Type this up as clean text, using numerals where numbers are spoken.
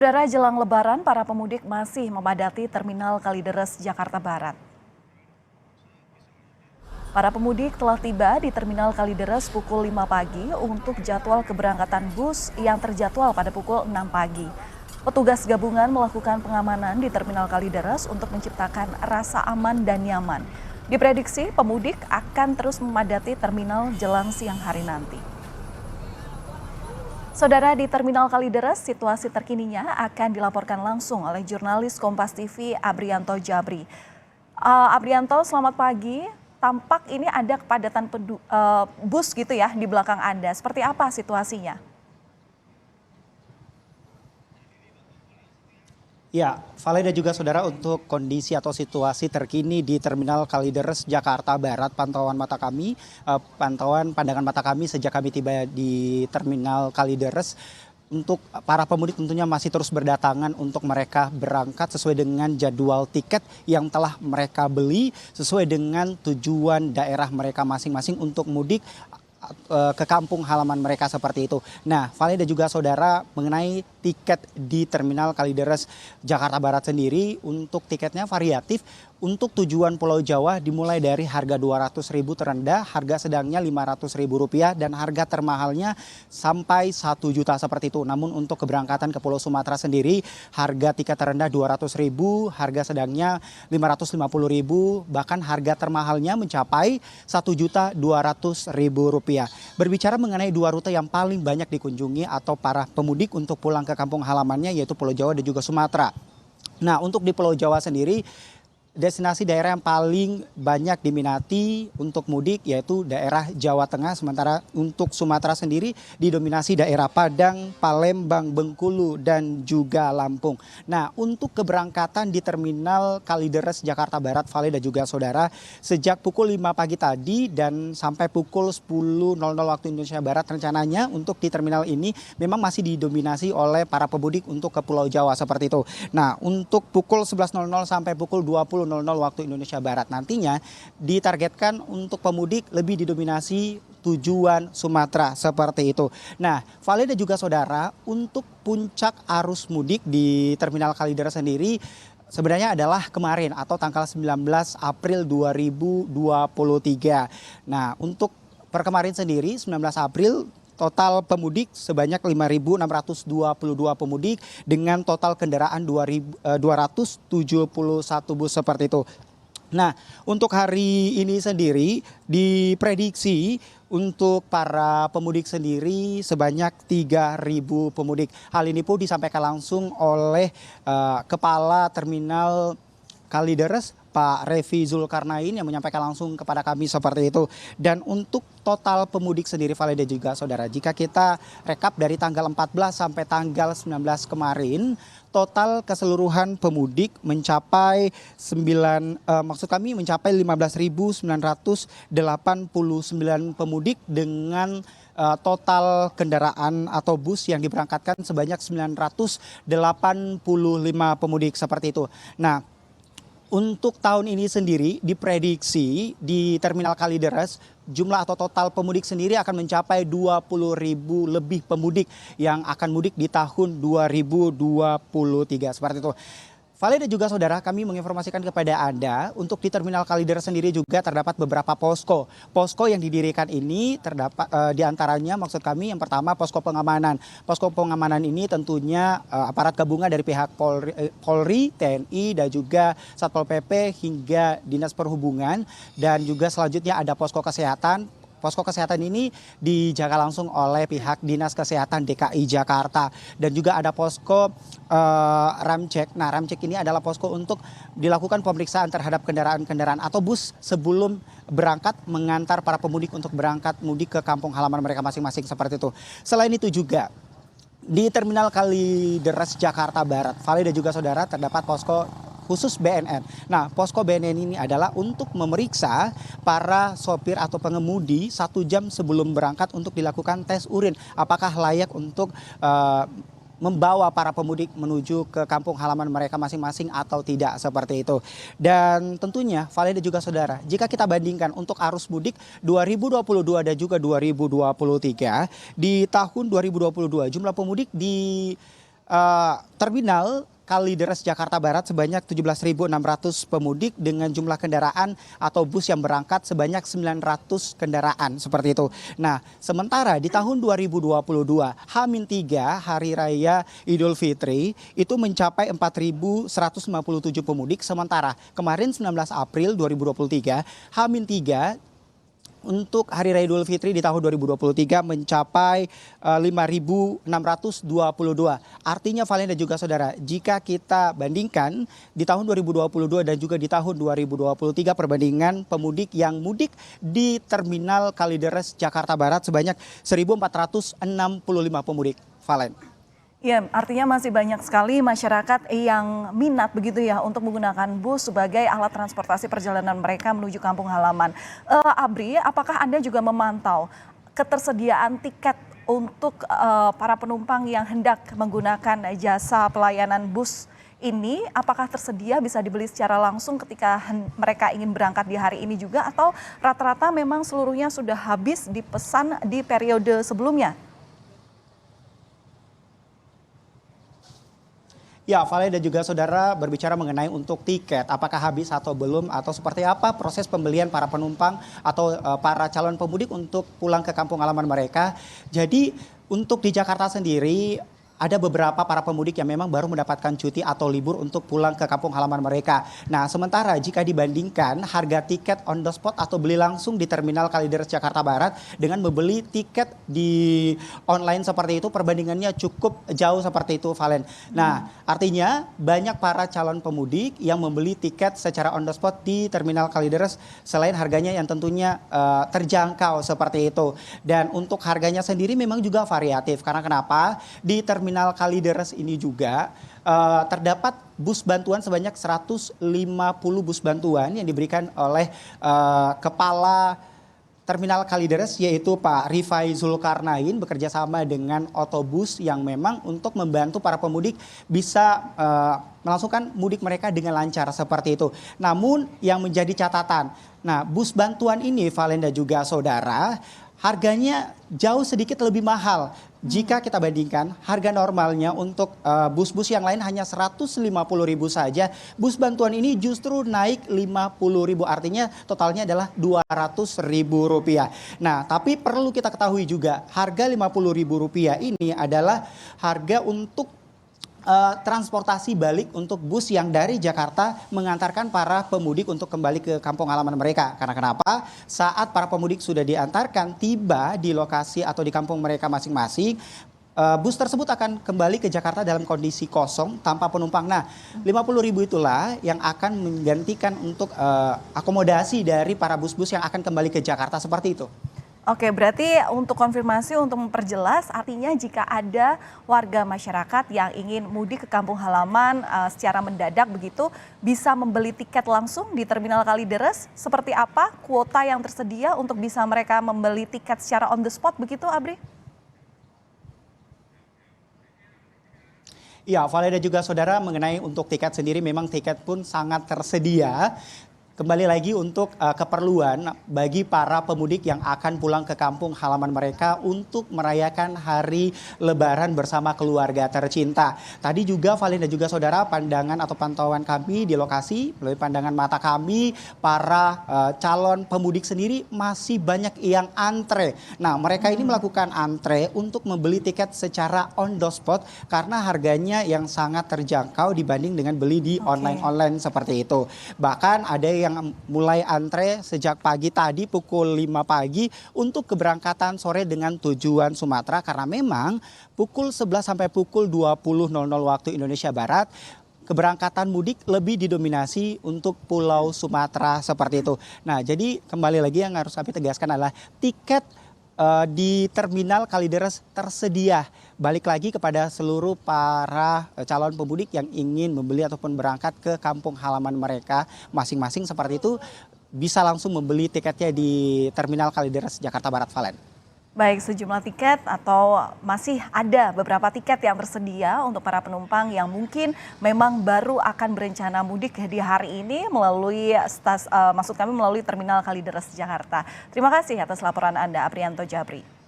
Saudara, jelang Lebaran, para pemudik masih memadati Terminal Kalideres, Jakarta Barat. Para pemudik telah tiba di Terminal Kalideres pukul 5 pagi untuk jadwal keberangkatan bus yang terjadwal pada pukul 6 pagi. Petugas gabungan melakukan pengamanan di Terminal Kalideres untuk menciptakan rasa aman dan nyaman. Diprediksi pemudik akan terus memadati terminal jelang siang hari nanti. Saudara, di Terminal Kalideres, situasi terkininya akan dilaporkan langsung oleh jurnalis Kompas TV Abrianto Jabri. Abrianto, selamat pagi. Tampak ini ada kepadatan bus gitu ya di belakang Anda. Seperti apa situasinya? Ya, Vale dan juga saudara, untuk kondisi atau situasi terkini di Terminal Kalideres, Jakarta Barat, pantauan pandangan mata kami sejak kami tiba di Terminal Kalideres, untuk para pemudik tentunya masih terus berdatangan untuk mereka berangkat sesuai dengan jadwal tiket yang telah mereka beli, sesuai dengan tujuan daerah mereka masing-masing untuk mudik ke kampung halaman mereka seperti itu. Nah, Vale dan juga saudara, mengenai tiket di Terminal Kalideres Jakarta Barat sendiri, untuk tiketnya variatif. Untuk tujuan Pulau Jawa dimulai dari harga Rp200.000 terendah, harga sedangnya Rp500.000 dan harga termahalnya sampai 1 juta seperti itu. Namun untuk keberangkatan ke Pulau Sumatera sendiri, harga tiket terendah Rp200.000, harga sedangnya Rp550.000, bahkan harga termahalnya mencapai Rp1.200.000. Berbicara mengenai dua rute yang paling banyak dikunjungi atau para pemudik untuk pulang ke kampung halamannya, yaitu Pulau Jawa dan juga Sumatera. Nah, untuk di Pulau Jawa sendiri, destinasi daerah yang paling banyak diminati untuk mudik yaitu daerah Jawa Tengah, sementara untuk Sumatera sendiri didominasi daerah Padang, Palembang, Bengkulu, dan juga Lampung. Nah, untuk keberangkatan di Terminal Kalideres Jakarta Barat, Vale dan juga saudara, sejak pukul 5 pagi tadi dan sampai pukul 10.00 waktu Indonesia Barat, rencananya untuk di terminal ini memang masih didominasi oleh para pemudik untuk ke Pulau Jawa seperti itu. Nah, untuk pukul 11.00 sampai pukul 20.00 waktu Indonesia Barat nantinya ditargetkan untuk pemudik lebih didominasi tujuan Sumatera seperti itu. Nah, Vale dan juga saudara, untuk puncak arus mudik di Terminal Kalideres sendiri sebenarnya adalah kemarin atau tanggal 19 April 2023. Nah, untuk per kemarin sendiri 19 April total pemudik sebanyak 5.622 pemudik dengan total kendaraan 271 bus seperti itu. Nah, untuk hari ini sendiri diprediksi untuk para pemudik sendiri sebanyak 3.000 pemudik. Hal ini pun disampaikan langsung oleh Kepala Terminal Kalideres, Pak Revi Zulkarnain, yang menyampaikan langsung kepada kami seperti itu. Dan untuk total pemudik sendiri, Vale dan juga saudara, jika kita rekap dari tanggal 14 sampai tanggal 19 kemarin, total keseluruhan pemudik mencapai 15.989 pemudik dengan total kendaraan atau bus yang diberangkatkan sebanyak 985 pemudik seperti itu. Nah, untuk tahun ini sendiri diprediksi di Terminal Kalideres jumlah atau total pemudik sendiri akan mencapai 20.000 lebih pemudik yang akan mudik di tahun 2023 seperti itu. Vale dan juga saudara, kami menginformasikan kepada Anda untuk di Terminal Kalideres sendiri juga terdapat beberapa posko. Posko yang didirikan ini terdapat diantaranya, maksud kami yang pertama posko pengamanan. Posko pengamanan ini tentunya aparat gabungan dari pihak Polri, TNI, dan juga Satpol PP hingga Dinas Perhubungan. Dan juga selanjutnya ada posko kesehatan. Posko kesehatan ini dijaga langsung oleh pihak Dinas Kesehatan DKI Jakarta. Dan juga ada posko ramcek. Nah, ramcek ini adalah posko untuk dilakukan pemeriksaan terhadap kendaraan-kendaraan atau bus sebelum berangkat mengantar para pemudik untuk berangkat mudik ke kampung halaman mereka masing-masing seperti itu. Selain itu juga di Terminal Kalideres Jakarta Barat, Vale dan juga saudara, terdapat posko khusus BNN. Nah, posko BNN ini adalah untuk memeriksa para sopir atau pengemudi 1 jam sebelum berangkat untuk dilakukan tes urin. Apakah layak untuk membawa para pemudik menuju ke kampung halaman mereka masing-masing atau tidak, seperti itu. Dan tentunya Vale dan juga saudara, jika kita bandingkan untuk arus mudik 2022 dan juga 2023, di tahun 2022 jumlah pemudik di terminal Kalideres Jakarta Barat sebanyak 17.600 pemudik dengan jumlah kendaraan atau bus yang berangkat sebanyak 900 kendaraan seperti itu. Nah, sementara di tahun 2022 H-3 Hari Raya Idul Fitri itu mencapai 4.157 pemudik, sementara kemarin 19 April 2023 H-3 untuk Hari Raya Idul Fitri di tahun 2023 mencapai 5.622. Artinya Valen dan juga saudara, jika kita bandingkan di tahun 2022 dan juga di tahun 2023 perbandingan pemudik yang mudik di Terminal Kalideres Jakarta Barat sebanyak 1.465 pemudik. Valen. Ya, artinya masih banyak sekali masyarakat yang minat begitu ya untuk menggunakan bus sebagai alat transportasi perjalanan mereka menuju kampung halaman. Abri, apakah Anda juga memantau ketersediaan tiket untuk para penumpang yang hendak menggunakan jasa pelayanan bus ini? Apakah tersedia bisa dibeli secara langsung ketika mereka ingin berangkat di hari ini juga, atau rata-rata memang seluruhnya sudah habis dipesan di periode sebelumnya? Ya, Vale dan juga saudara, berbicara mengenai untuk tiket, apakah habis atau belum, atau seperti apa proses pembelian para penumpang atau para calon pemudik untuk pulang ke kampung halaman mereka. Jadi untuk di Jakarta sendiri ada beberapa para pemudik yang memang baru mendapatkan cuti atau libur untuk pulang ke kampung halaman mereka. Nah, sementara jika dibandingkan harga tiket on the spot atau beli langsung di Terminal Kalideres Jakarta Barat dengan membeli tiket di online seperti itu, perbandingannya cukup jauh seperti itu, Valen. Nah, artinya banyak para calon pemudik yang membeli tiket secara on the spot di Terminal Kalideres selain harganya yang tentunya terjangkau seperti itu. Dan untuk harganya sendiri memang juga variatif. Karena kenapa? Di Terminal Kalideres ini juga terdapat bus bantuan sebanyak 150 bus bantuan yang diberikan oleh Kepala Terminal Kalideres, yaitu Pak Rifai Zulkarnain, bekerja sama dengan otobus yang memang untuk membantu para pemudik bisa melangsungkan mudik mereka dengan lancar seperti itu. Namun yang menjadi catatan, nah bus bantuan ini Valen dan juga saudara, harganya jauh sedikit lebih mahal. Jika kita bandingkan harga normalnya untuk bus-bus yang lain hanya 150.000 saja, bus bantuan ini justru naik 50.000, artinya totalnya adalah Rp200.000. Nah, tapi perlu kita ketahui juga harga Rp50.000 ini adalah harga untuk transportasi balik untuk bus yang dari Jakarta mengantarkan para pemudik untuk kembali ke kampung halaman mereka. Karena kenapa? Saat para pemudik sudah diantarkan tiba di lokasi atau di kampung mereka masing-masing, bus tersebut akan kembali ke Jakarta dalam kondisi kosong tanpa penumpang. Nah, 50.000 itulah yang akan menggantikan untuk akomodasi dari para bus-bus yang akan kembali ke Jakarta seperti itu. Oke, berarti untuk konfirmasi, untuk memperjelas, artinya jika ada warga masyarakat yang ingin mudik ke kampung halaman secara mendadak begitu, bisa membeli tiket langsung di Terminal Kalideres. Seperti apa kuota yang tersedia untuk bisa mereka membeli tiket secara on the spot begitu, Abri? Ya, Vale dan juga saudara, mengenai untuk tiket sendiri memang tiket pun sangat tersedia. Kembali lagi untuk keperluan bagi para pemudik yang akan pulang ke kampung halaman mereka untuk merayakan hari Lebaran bersama keluarga tercinta. Tadi juga Valen dan juga saudara, pandangan atau pantauan kami di lokasi, melalui pandangan mata kami, para calon pemudik sendiri masih banyak yang antre. Nah, mereka ini melakukan antre untuk membeli tiket secara on the spot karena harganya yang sangat terjangkau dibanding dengan beli di online seperti itu. Bahkan ada yang mulai antre sejak pagi tadi pukul 5 pagi untuk keberangkatan sore dengan tujuan Sumatera, karena memang pukul 11 sampai pukul 20.00 waktu Indonesia Barat keberangkatan mudik lebih didominasi untuk Pulau Sumatera seperti itu. Nah, jadi kembali lagi yang harus kami tegaskan adalah tiket di Terminal Kalideres tersedia. Balik lagi kepada seluruh para calon pemudik yang ingin membeli ataupun berangkat ke kampung halaman mereka masing-masing seperti itu, bisa langsung membeli tiketnya di Terminal Kalideres Jakarta Barat, Valen. Baik, sejumlah tiket atau masih ada beberapa tiket yang tersedia untuk para penumpang yang mungkin memang baru akan berencana mudik di hari ini melalui maksud kami melalui Terminal Kalideres Jakarta. Terima kasih atas laporan Anda, Aprianto Jabri.